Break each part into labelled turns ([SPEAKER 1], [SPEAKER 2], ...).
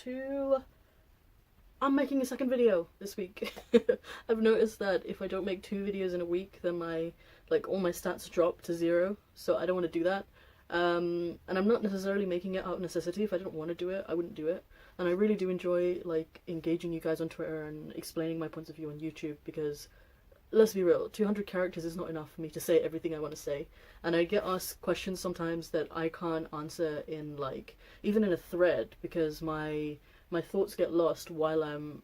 [SPEAKER 1] to... I'm making a second video this week. I've noticed that if I don't make 2 videos in a week, then all my stats drop to 0, so I don't want to do that. And I'm not necessarily making it out of necessity. If I didn't want to do it, I wouldn't do it. And I really do enjoy engaging you guys on Twitter and explaining my points of view on YouTube, because let's be real, 200 characters is not enough for me to say everything I want to say. And I get asked questions sometimes that I can't answer in even in a thread, because my thoughts get lost while I'm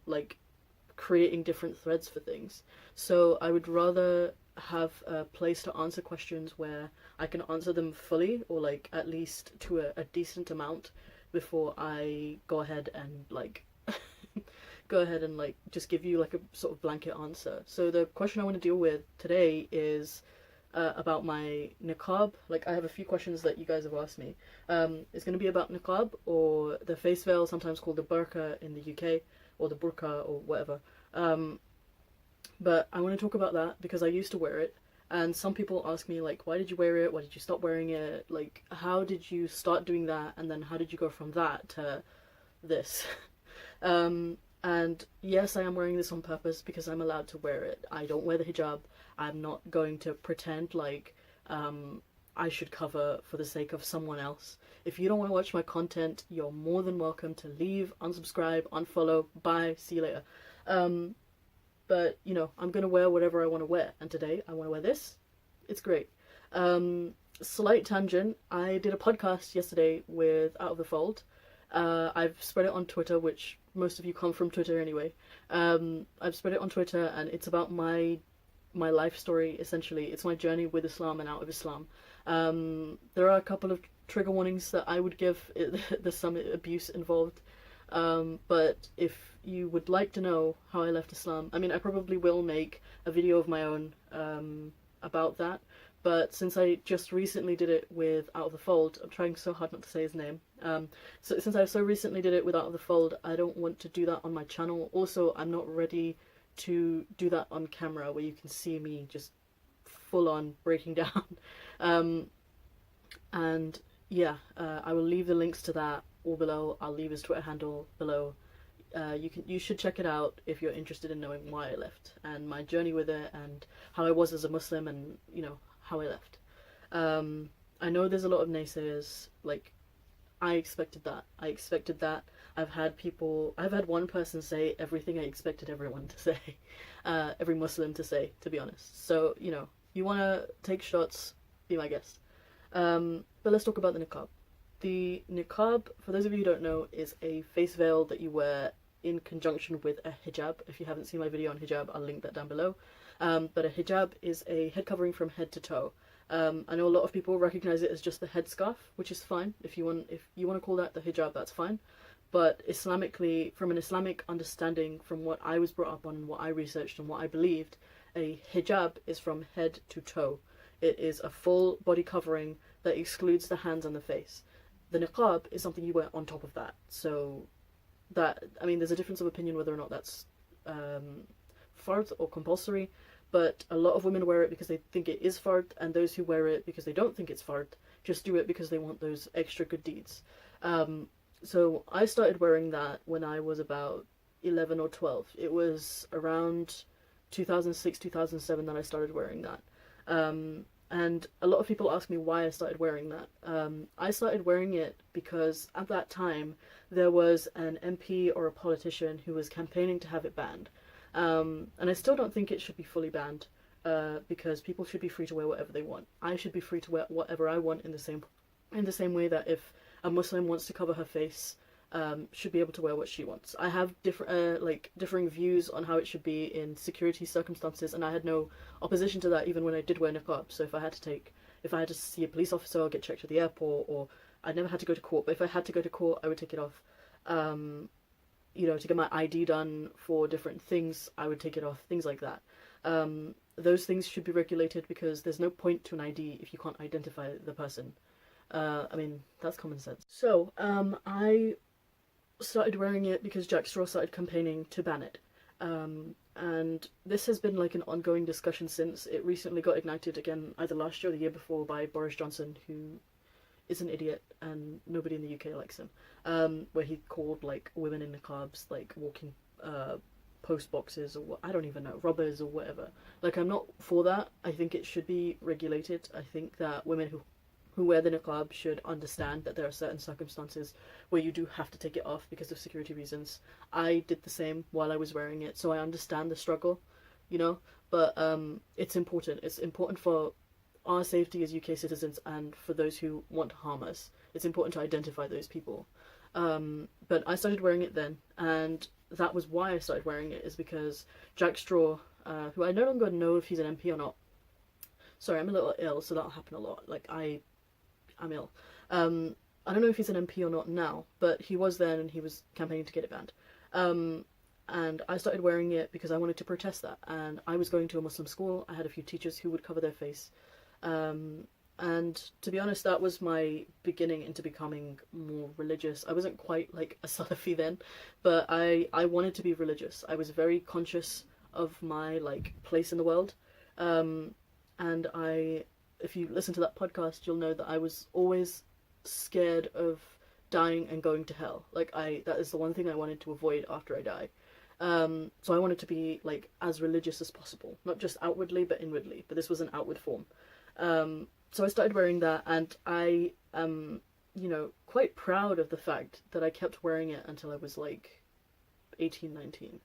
[SPEAKER 1] creating different threads for things. So I would rather have a place to answer questions where I can answer them fully, or at least to a decent amount, before I go ahead and just give you a sort of blanket answer. So the question I want to deal with today is about my niqab. I have a few questions that you guys have asked me. It's going to be about niqab, or the face veil, sometimes called the burqa in the UK, or the burka, or whatever. But I want to talk about that because I used to wear it, and some people ask me why did you wear it? Why did you stop wearing it? How did you start doing that? And then how did you go from that to this? And yes, I am wearing this on purpose because I'm allowed to wear it. I don't wear the hijab. I'm not going to pretend I should cover for the sake of someone else. If you don't want to watch my content, you're more than welcome to leave, unsubscribe, unfollow, bye, see you later. But, I'm going to wear whatever I want to wear. And today, I want to wear this. It's great. Slight tangent. I did a podcast yesterday with Out of the Fold. I've spread it on Twitter, which most of you come from Twitter anyway. I've spread it on Twitter, and it's about my life story, essentially. It's my journey with Islam and out of Islam. There are a couple of trigger warnings that I would give. There's some abuse involved. But if you would like to know how I left Islam, I probably will make a video of my own about that. But since I just recently did it with Out of the Fold, I'm trying so hard not to say his name. So since I so recently did it with Out of the Fold, I don't want to do that on my channel. Also, I'm not ready to do that on camera where you can see me just full on breaking down. And yeah, I will leave the links to that all below. I'll leave his Twitter handle below. You should check it out if you're interested in knowing why I left and my journey with it and how I was as a Muslim, and how I left. I know there's a lot of naysayers. I expected that. I've had one person say everything I expected everyone to say, every Muslim to say, to be honest. So, you want to take shots, be my guest. But let's talk about the niqab. The niqab, for those of you who don't know, is a face veil that you wear in conjunction with a hijab. If you haven't seen my video on hijab, I'll link that down below. But a hijab is a head covering from head to toe. I know a lot of people recognize it as just the headscarf, which is fine. If you want to call that the hijab, that's fine. But Islamically, from an Islamic understanding, from what I was brought up on, what I researched and what I believed, a hijab is from head to toe. It is a full body covering that excludes the hands and the face. The niqab is something you wear on top of that. So there's a difference of opinion whether or not that's fard or compulsory, but a lot of women wear it because they think it is fard, and those who wear it because they don't think it's fard just do it because they want those extra good deeds. So I started wearing that when I was about 11 or 12. It was around 2006, 2007 that I started wearing that. And a lot of people ask me why I started wearing that. I started wearing it because at that time there was an MP or a politician who was campaigning to have it banned. And I still don't think it should be fully banned, because people should be free to wear whatever they want. I should be free to wear whatever I want in the same way that if a Muslim wants to cover her face, should be able to wear what she wants. I have differing views on how it should be in security circumstances, and I had no opposition to that even when I did wear niqab. So if I had to see a police officer or get checked at the airport, or I never had to go to court, but if I had to go to court, I would take it off. To get my ID done for different things, I would take it off, things like that. Those things should be regulated because there's no point to an ID if you can't identify the person. That's common sense. So, I started wearing it because Jack Straw started campaigning to ban it. And this has been an ongoing discussion since. It recently got ignited again, either last year or the year before, by Boris Johnson, who is an idiot and nobody in the UK likes him. Where he called like women in niqabs like walking post boxes, or what, I don't even know, robbers or whatever. Like, I'm not for that. I think it should be regulated. I think that women who wear the niqab should understand that there are certain circumstances where you do have to take it off because of security reasons. I did the same while I was wearing it, so I understand the struggle, you know. But it's important. It's important for our safety as UK citizens and for those who want to harm us. It's important to identify those people. But I started wearing it then, and that was why I started wearing it, is because Jack Straw, who I no longer know if he's an MP or not. Sorry, I'm a little ill, so that'll happen a lot. Like, I'm ill. I don't know if he's an MP or not now, but he was then, and he was campaigning to get it banned. And I started wearing it because I wanted to protest that. And I was going to a Muslim school. I had a few teachers who would cover their face. And to be honest, that was my beginning into becoming more religious. I wasn't quite like a Salafi then, but I wanted to be religious. I was very conscious of my like place in the world. And if you listen to that podcast, you'll know that I was always scared of dying and going to hell. Like, that is the one thing I wanted to avoid after I die. So I wanted to be like as religious as possible, not just outwardly but inwardly, but this was an outward form. So I started wearing that, and I am, you know, quite proud of the fact that I kept wearing it until I was like 18, 19.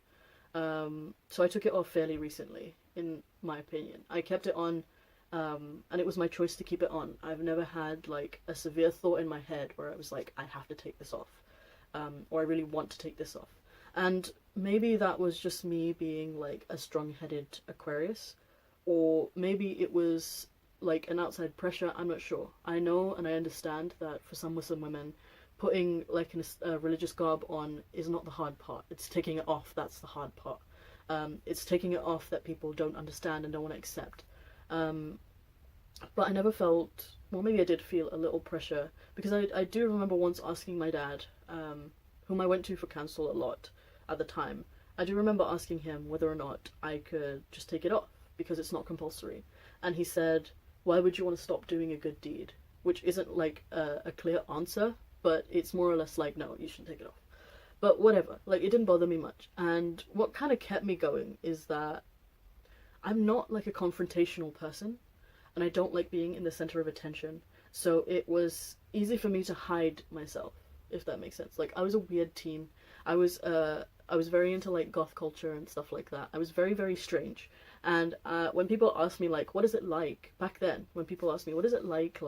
[SPEAKER 1] So I took it off fairly recently, in my opinion. I kept it on, and it was my choice to keep it on. I've never had like a severe thought in my head where I was like, I have to take this off, or I really want to take this off. And maybe that was just me being like a strong-headed Aquarius, or maybe it was like an outside pressure. I'm not sure. I know and I understand that for some Muslim women, putting like a religious garb on is not the hard part. It's taking it off that's the hard part. It's taking it off that people don't understand and don't want to accept. But I never felt, well, maybe I did feel a little pressure, because I do remember once asking my dad, whom I went to for counsel a lot at the time, I do remember asking him whether or not I could just take it off, because it's not compulsory. And he said, why would you want to stop doing a good deed? Which isn't like a clear answer, but it's more or less like, no, you shouldn't take it off. But whatever, like, it didn't bother me much. And what kind of kept me going is that I'm not like a confrontational person, and I don't like being in the center of attention. So it was easy for me to hide myself, if that makes sense. Like, I was a weird teen. I was very into like goth culture and stuff like that. I was very, very strange. And when people ask me like, what is it like back then? When people ask me, what is it like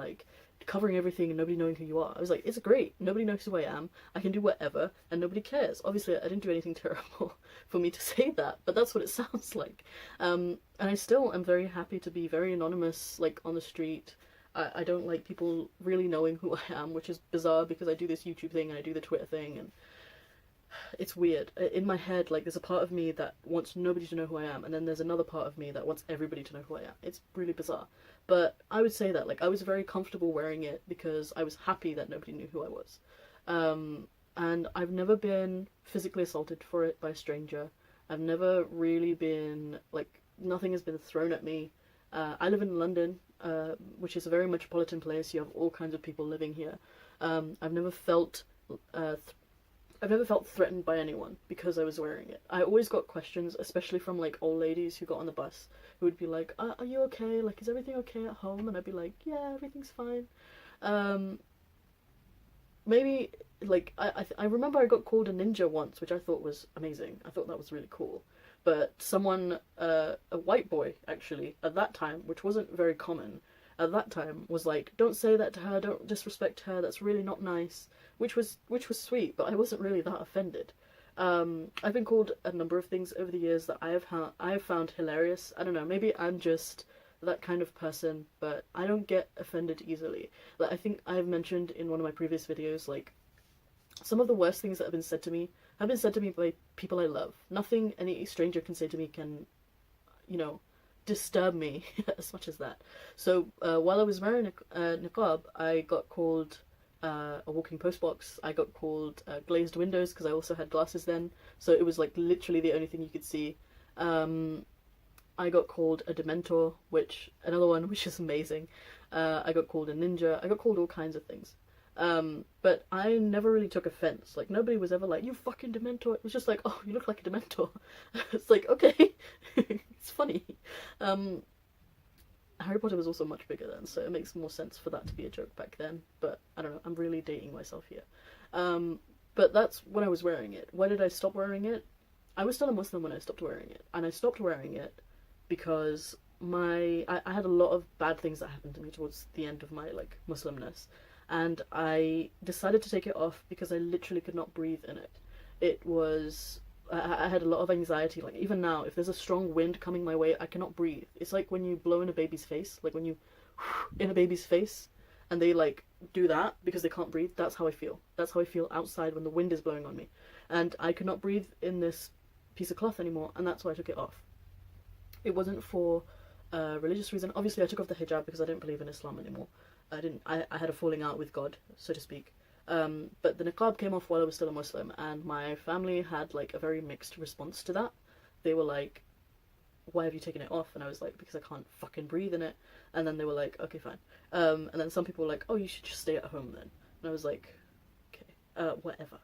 [SPEAKER 1] covering everything and nobody knowing who you are? I was like, it's great. Nobody knows who I am. I can do whatever and nobody cares. Obviously, I didn't do anything terrible for me to say that, but that's what it sounds like. And I still am very happy to be very anonymous, like on the street. I don't like people really knowing who I am, which is bizarre because I do this YouTube thing and I do the Twitter thing, and it's weird. In my head, like, there's a part of me that wants nobody to know who I am, and then there's another part of me that wants everybody to know who I am. It's really bizarre. But I would say that, like, I was very comfortable wearing it because I was happy that nobody knew who I was. And I've never been physically assaulted for it by a stranger. I've never really been, like, nothing has been thrown at me. I live in London, which is a very metropolitan place. You have all kinds of people living here. I've never felt threatened by anyone because I was wearing it. I always got questions, especially from like old ladies who got on the bus, who would be like, are you okay? Like, is everything okay at home? And I'd be like, yeah, everything's fine. Maybe, like, I remember I got called a ninja once, which I thought was amazing. I thought that was really cool. But someone, a white boy, actually, at that time, which wasn't very common, at that time, was like, don't say that to her, don't disrespect her, that's really not nice. Which was sweet, but I wasn't really that offended. I've been called a number of things over the years that I have found hilarious. I don't know, maybe I'm just that kind of person, but I don't get offended easily. Like, I think I've mentioned in one of my previous videos, like, some of the worst things that have been said to me have been said to me by people I love. Nothing any stranger can say to me can, you know, disturb me as much as that. So while I was wearing a niqab, I got called a walking postbox. I got called glazed windows because I also had glasses then, so it was like literally the only thing you could see. I got called a dementor, which another one which is amazing. I got called a ninja. I got called all kinds of things. But I never really took offense. Like, nobody was ever like, you fucking Dementor. It was just like, oh, you look like a Dementor. It's like, okay. It's funny. Harry Potter was also much bigger then, so it makes more sense for that to be a joke back then. But I don't know, I'm really dating myself here. But that's when I was wearing it. Why did I stop wearing it? I was still a Muslim when I stopped wearing it. And I stopped wearing it because I had a lot of bad things that happened to me towards the end of my, like, Muslimness. And I decided to take it off because I literally could not breathe in it. It was... I had a lot of anxiety. Like, even now, if there's a strong wind coming my way, I cannot breathe. It's like when you blow in a baby's face. Like, when you... in a baby's face, and they, like, do that because they can't breathe. That's how I feel. That's how I feel outside when the wind is blowing on me. And I could not breathe in this piece of cloth anymore, and that's why I took it off. It wasn't for a religious reason. Obviously, I took off the hijab because I didn't believe in Islam anymore. I had a falling out with God, so to speak. But the niqab came off while I was still a Muslim, and my family had, like, a very mixed response to that. They were like, why have you taken it off? And I was like, because I can't fucking breathe in it. And then they were like, okay, fine. And then some people were like, oh, you should just stay at home then. And I was like, okay, whatever.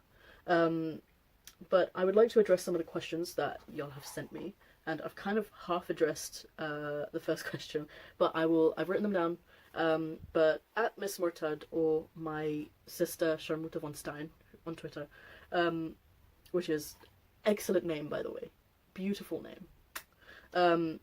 [SPEAKER 1] But I would like to address some of the questions that y'all have sent me. And I've kind of half addressed the first question, but I've written them down. But at Miss Mortad, or my sister Sharmuta von Stein on Twitter, which is excellent name, by the way, beautiful name.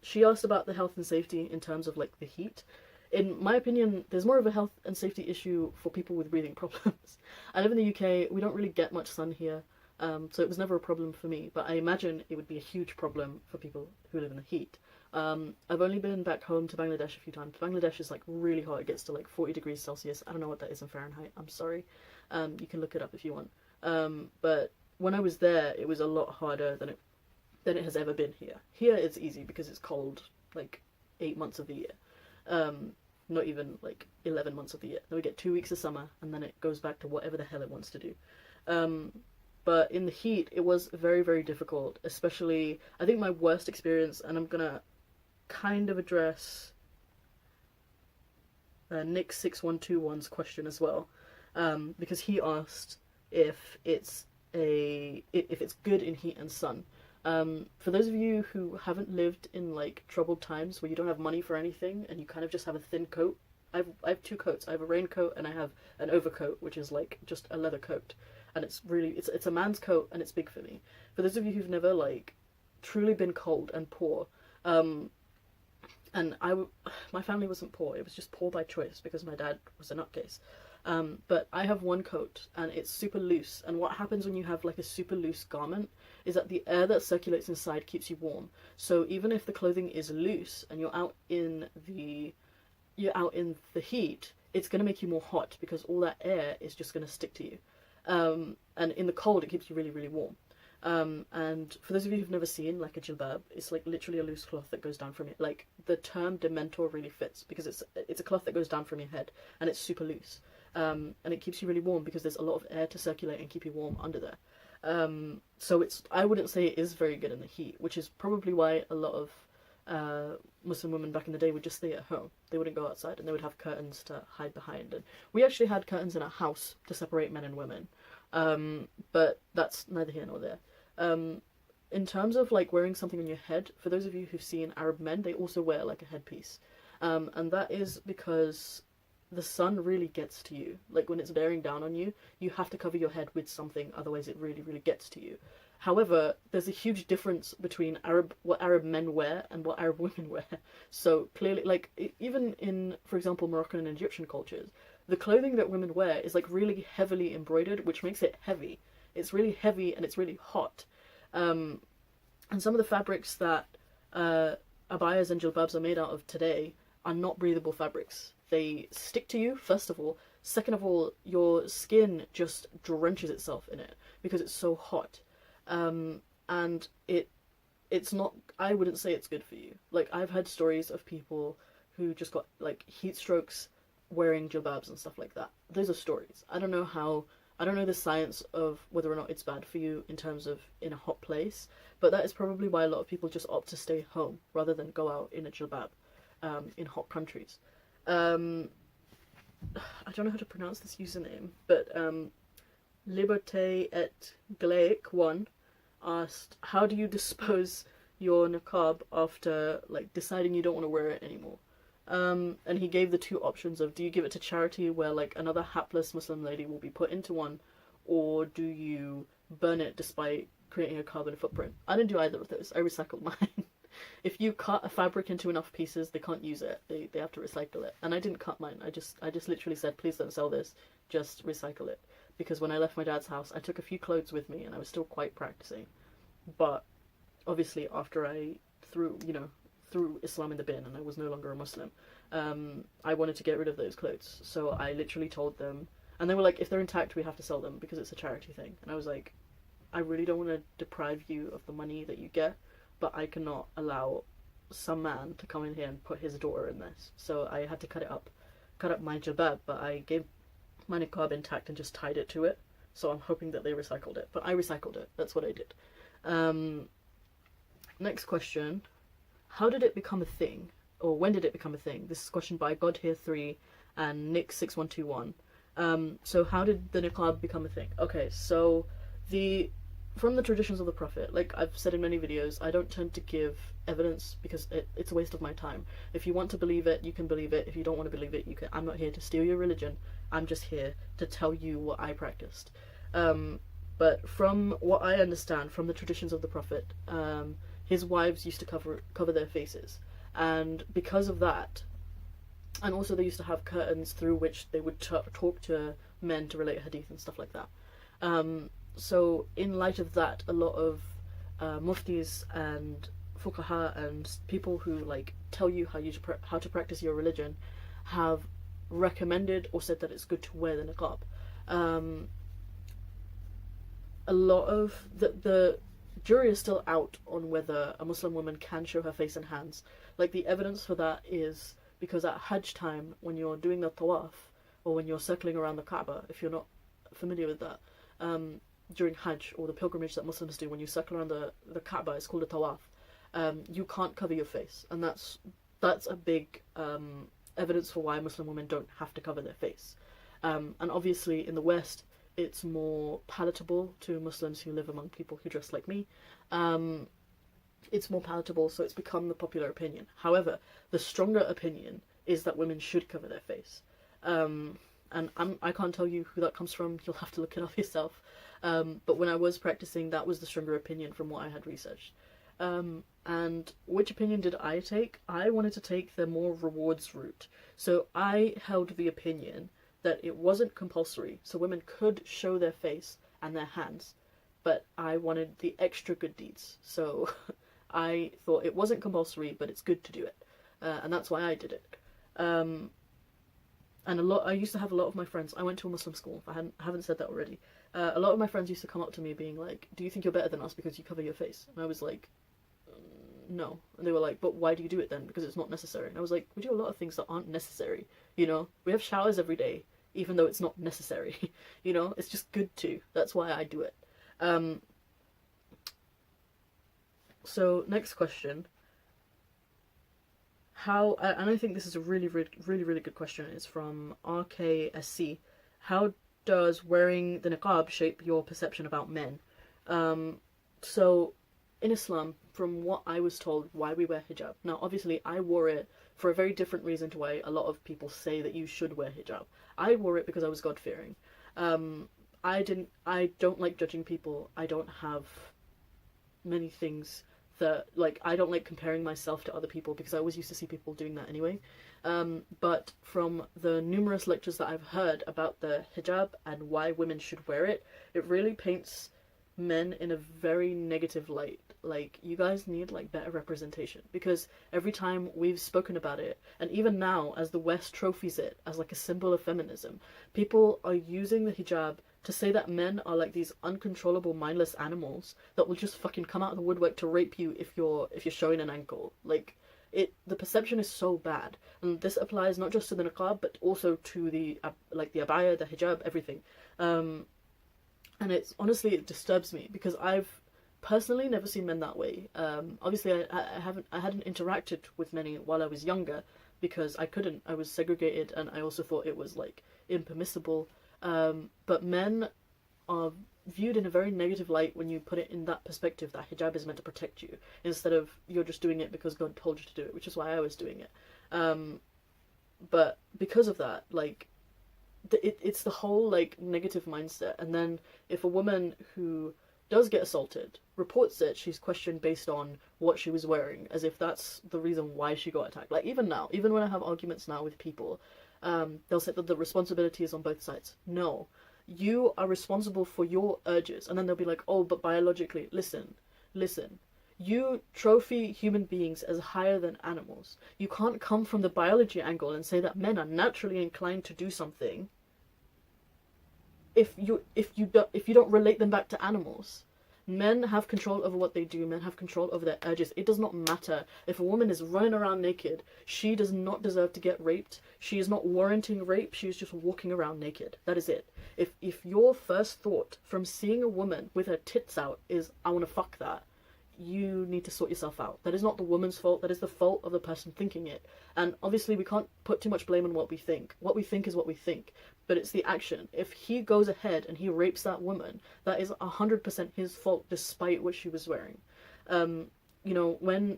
[SPEAKER 1] She asked about the health and safety in terms of, like, the heat. In my opinion, there's more of a health and safety issue for people with breathing problems. I live in the UK. We don't really get much sun here, so it was never a problem for me. But I imagine it would be a huge problem for people who live in the heat. I've only been back home to Bangladesh a few times. Bangladesh is, like, really hot. It gets to, like, 40 degrees Celsius. I don't know what that is in Fahrenheit. I'm sorry. You can look it up if you want. But when I was there, it was a lot harder than it has ever been here. Here it's easy because it's cold, like, 8 months of the year. Not even, like, 11 months of the year. Then we get 2 weeks of summer, and then it goes back to whatever the hell it wants to do. But in the heat, it was very, very difficult. Especially, I think my worst experience, and I'm gonna kind of address Nick6121's question as well, because he asked if it's good in heat and sun. For those of you who haven't lived in, like, troubled times where you don't have money for anything and you kind of just have a thin coat, I have two coats. I have a raincoat and I have an overcoat, which is, like, just a leather coat, and it's a man's coat, and it's big for me. For those of you who've never, like, truly been cold and poor, and my family wasn't poor, it was just poor by choice because my dad was a nutcase. But I have one coat and it's super loose, and what happens when you have, like, a super loose garment is that the air that circulates inside keeps you warm. So even if the clothing is loose and you're out in the heat, it's going to make you more hot because all that air is just going to stick to you. And in the cold, it keeps you really, really warm. And for those of you who've never seen, like, a jilbab, it's, like, literally a loose cloth that goes down from it. Like, the term Dementor really fits because it's a cloth that goes down from your head and it's super loose. And it keeps you really warm because there's a lot of air to circulate and keep you warm under there. So I wouldn't say it is very good in the heat, which is probably why a lot of Muslim women back in the day would just stay at home. They wouldn't go outside, and they would have curtains to hide behind. And we actually had curtains in our house to separate men and women. But that's neither here nor there. In terms of, like, wearing something on your head, for those of you who've seen Arab men, they also wear, like, a headpiece. And that is because the sun really gets to you. Like, when it's bearing down on you, you have to cover your head with something, otherwise it really, really gets to you. However, there's a huge difference between what Arab men wear and what Arab women wear. So clearly, like, even in, for example, Moroccan and Egyptian cultures, the clothing that women wear is, like, really heavily embroidered, which makes it heavy. It's really heavy and it's really hot. And some of the fabrics that abayas and jilbabs are made out of today are not breathable fabrics. They stick to you, first of all. Second of all, your skin just drenches itself in it because it's so hot. And it's not, I wouldn't say it's good for you. Like, I've heard stories of people who just got, like, heat strokes wearing jilbabs and stuff like that. Those are stories. I don't know the science of whether or not it's bad for you in terms of in a hot place, but that is probably why a lot of people just opt to stay home rather than go out in a jilbab in hot countries. I don't know how to pronounce this username, but Liberté et Glaic 1 asked, how do you dispose your niqab after like deciding you don't want to wear it anymore? And he gave the two options of, do you give it to charity where like another hapless Muslim lady will be put into one, or do you burn it despite creating a carbon footprint? I didn't do either of those. I recycled mine. If you cut a fabric into enough pieces, they can't use it. They have to recycle it. And I didn't cut mine. I just literally said, please don't sell this. Just recycle it. Because when I left my dad's house, I took a few clothes with me and I was still quite practicing. But obviously after I threw Islam in the bin and I was no longer a Muslim, I wanted to get rid of those clothes. So I literally told them, and they were like, if they're intact, we have to sell them because it's a charity thing. And I was like, I really don't want to deprive you of the money that you get, but I cannot allow some man to come in here and put his daughter in this. So I had to cut up my jilbab, but I gave my niqab intact and just tied it to it. So I'm hoping that they recycled it. But I recycled it. That's what I did. Next question. How did it become a thing? Or when did it become a thing? This is a question by Godhere3 and Nick6121. So how did the niqab become a thing? Okay, so from the traditions of the Prophet, like I've said in many videos, I don't tend to give evidence because it's a waste of my time. If you want to believe it, you can believe it. If you don't want to believe it, you can. I'm not here to steal your religion. I'm just here to tell you what I practiced. But from what I understand from the traditions of the Prophet, his wives used to cover their faces, and because of that, and also they used to have curtains through which they would talk to men to relate hadith and stuff like that. So in light of that, a lot of muftis and fuqaha and people who like tell you how to practice your religion have recommended or said that it's good to wear the niqab. A lot of the jury is still out on whether a Muslim woman can show her face and hands. Like the evidence for that is because at Hajj time, when you're doing the tawaf or when you're circling around the Kaaba, if you're not familiar with that, during Hajj or the pilgrimage that Muslims do, when you circle around the Kaaba, it's called a tawaf. You can't cover your face, and that's a big evidence for why Muslim women don't have to cover their face. And obviously in the West, it's more palatable to Muslims who live among people who dress like me. It's more palatable, so it's become the popular opinion. However, the stronger opinion is that women should cover their face. And I can't tell you who that comes from. You'll have to look it up yourself. But when I was practicing, that was the stronger opinion from what I had researched. And which opinion did I take? I wanted to take the more rewards route. So I held the opinion that it wasn't compulsory, so women could show their face and their hands, but I wanted the extra good deeds. So I thought it wasn't compulsory, but it's good to do it. And that's why I did it. And I used to have a lot of my friends, I went to a Muslim school, I haven't said that already. A lot of my friends used to come up to me being like, do you think you're better than us because you cover your face? And I was like, no. And they were like, but why do you do it then? Because it's not necessary. And I was like, we do a lot of things that aren't necessary, you know? We have showers every day, even though it's not necessary, you know? It's just good to. That's why I do it. So, next question. How, and I think this is a really good question. It's from RKSC. How does wearing the niqab shape your perception about men? So, in Islam, from what I was told, why we wear hijab. Now, obviously, I wore it for a very different reason to why a lot of people say that you should wear hijab. I wore it because I was God-fearing. I don't like judging people. I don't have many things that, like, I don't like comparing myself to other people because I always used to see people doing that anyway. But from the numerous lectures that I've heard about the hijab and why women should wear it, it really paints men in a very negative light. Like, you guys need like better representation, because every time we've spoken about it, and even now as the West trophies it as like a symbol of feminism, people are using the hijab to say that men are like these uncontrollable mindless animals that will just fucking come out of the woodwork to rape you if you're showing an ankle. Like, the perception is so bad, and this applies not just to the niqab but also to the abaya, the hijab, everything. And it's honestly, it disturbs me because I've personally never seen men that way. Obviously I hadn't interacted with many while I was younger, because I couldn't. I was segregated, and I also thought it was like impermissible. But men are viewed in a very negative light when you put it in that perspective, that hijab is meant to protect you, instead of you're just doing it because God told you to do it, which is why I was doing it. But because of that, like, it's the whole like negative mindset. And then if a woman who does get assaulted reports it, she's questioned based on what she was wearing, as if that's the reason why she got attacked. Like, even now, even when I have arguments now with people, they'll say that the responsibility is on both sides. No, you are responsible for your urges. And then they'll be like, oh, but biologically, listen, you trophy human beings as higher than animals. You can't come from the biology angle and say that men are naturally inclined to do something if you don't relate them back to animals. Men have control over what they do. Men have control over their urges. It does not matter if a woman is running around naked. She does not deserve to get raped. She is not warranting rape. She is just walking around naked. That is it. If your first thought from seeing a woman with her tits out is, I want to fuck that, you need to sort yourself out. That is not the woman's fault. That is the fault of the person thinking it. And obviously we can't put too much blame on what we think. What we think is what we think. But it's the action. If he goes ahead and he rapes that woman, that is 100% his fault, despite what she was wearing. You know, when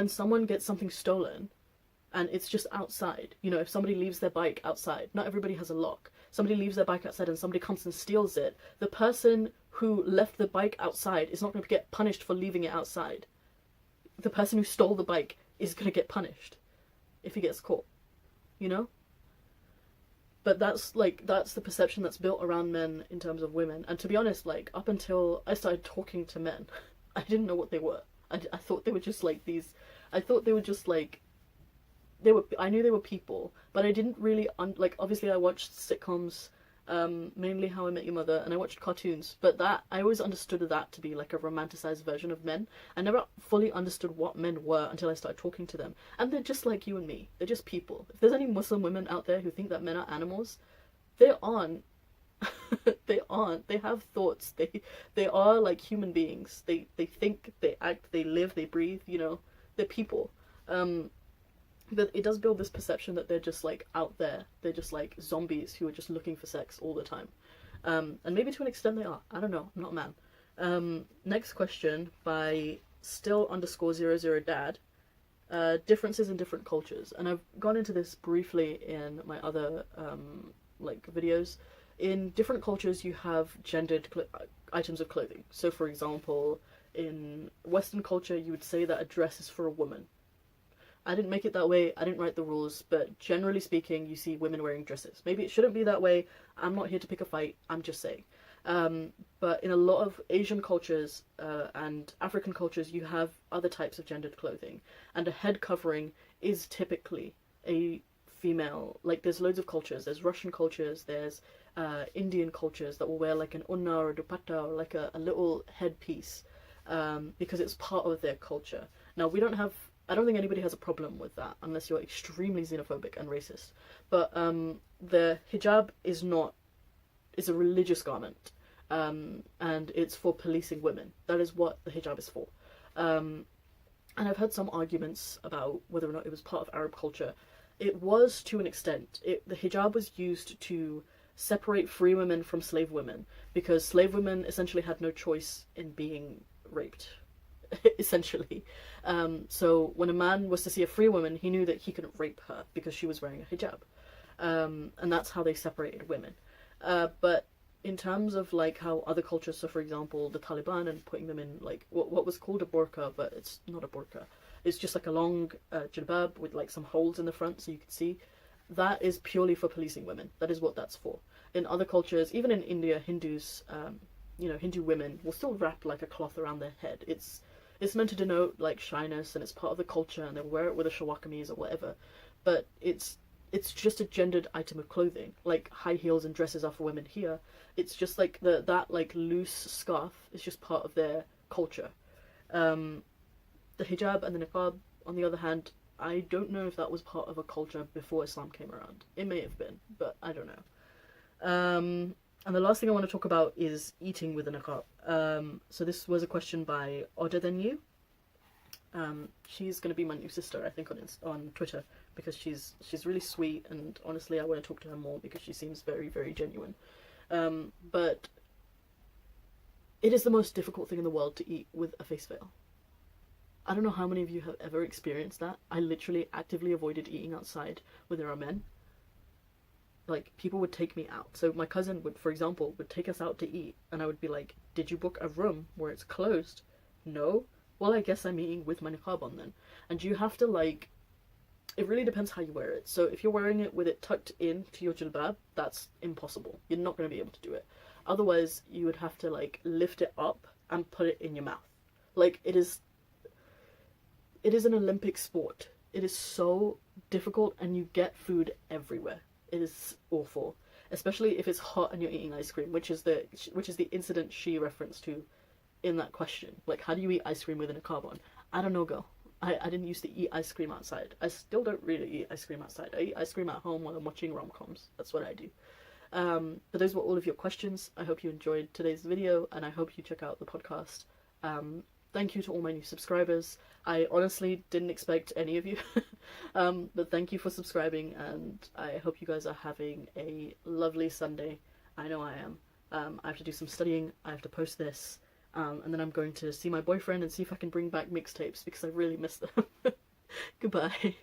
[SPEAKER 1] someone gets something stolen and it's just outside, you know, if somebody leaves their bike outside, not everybody has a lock. Somebody leaves their bike outside and somebody comes and steals it. The person who left the bike outside is not going to get punished for leaving it outside. The person who stole the bike is going to get punished if he gets caught, you know? But that's the perception that's built around men in terms of women. And to be honest, like, up until I started talking to men, I didn't know what they were. I thought they were just like these, I thought they were just like, I knew they were people, but I didn't really, like, obviously I watched sitcoms, mainly How I Met Your Mother, and I watched cartoons, but that, I always understood that to be like a romanticized version of men. I never fully understood what men were until I started talking to them. And they're just like you and me. They're just people. If there's any Muslim women out there who think that men are animals, they aren't. They aren't. They have thoughts. They are like human beings. They think, they act, they live, they breathe, you know. They're people. But it does build this perception that they're just like out there. They're just like zombies who are just looking for sex all the time. And maybe to an extent they are. I don't know. I'm not a man. Next question by still_00dad. Differences in different cultures. And I've gone into this briefly in my other like videos. In different cultures you have gendered items of clothing. So for example, in Western culture you would say that a dress is for a woman. I didn't make it that way, I didn't write the rules, but generally speaking, you see women wearing dresses. Maybe it shouldn't be that way, I'm not here to pick a fight, I'm just saying. But in a lot of Asian cultures and African cultures, you have other types of gendered clothing. And a head covering is typically a female, like there's loads of cultures, there's Russian cultures, there's Indian cultures that will wear like an unna or a dupatta or like a little headpiece, because it's part of their culture. Now I don't think anybody has a problem with that, unless you're extremely xenophobic and racist. But the hijab is a religious garment, and it's for policing women. That is what the hijab is for. And I've heard some arguments about whether or not it was part of Arab culture. It was to an extent. The hijab was used to separate free women from slave women, because slave women essentially had no choice in being raped. Essentially. So when a man was to see a free woman, he knew that he couldn't rape her because she was wearing a hijab. And that's how they separated women. But in terms of like how other cultures, so for example the Taliban, and putting them in like what was called a burqa, but it's not a burqa, it's just like a long jilbab with like some holes in the front so you can see. That is purely for policing women. That is what that's for. In other cultures, even in India, Hindus, you know, Hindu women will still wrap like a cloth around their head. It's meant to denote like shyness, and it's part of the culture, and they'll wear it with a shawakamis or whatever. But it's just a gendered item of clothing. Like high heels and dresses are for women here. It's just like that like loose scarf is just part of their culture. The hijab and the niqab, on the other hand, I don't know if that was part of a culture before Islam came around. It may have been, but I don't know. And the last thing I want to talk about is eating with a niqab. So this was a question by Odder Than You. She's gonna be my new sister, I think, on Twitter, because she's really sweet, and honestly I want to talk to her more because she seems very, very genuine. But it is the most difficult thing in the world to eat with a face veil. I don't know how many of you have ever experienced that. I literally actively avoided eating outside when there are men. Like, people would take me out. So my cousin would, for example, would take us out to eat, and I would be like, did you book a room where it's closed? No? Well, I guess I'm eating with my niqab on then. And you have to, like, it really depends how you wear it. So if you're wearing it with it tucked into your jilbab, that's impossible. You're not going to be able to do it. Otherwise, you would have to, like, lift it up and put it in your mouth. Like, it is an Olympic sport. It is so difficult, and you get food everywhere. It is awful, especially if it's hot and you're eating ice cream, which is the incident she referenced to in that question. Like, how do you eat ice cream with a niqab on? I don't know, girl. I didn't used to eat ice cream outside. I still don't really eat ice cream outside. I eat ice cream at home while I'm watching rom-coms. That's what I do. But those were all of your questions. I hope you enjoyed today's video, and I hope you check out the podcast. Thank you to all my new subscribers. I honestly didn't expect any of you, but thank you for subscribing, and I hope you guys are having a lovely Sunday. I know I am. I have to do some studying, I have to post this, and then I'm going to see my boyfriend and see if I can bring back mixtapes, because I really miss them. Goodbye.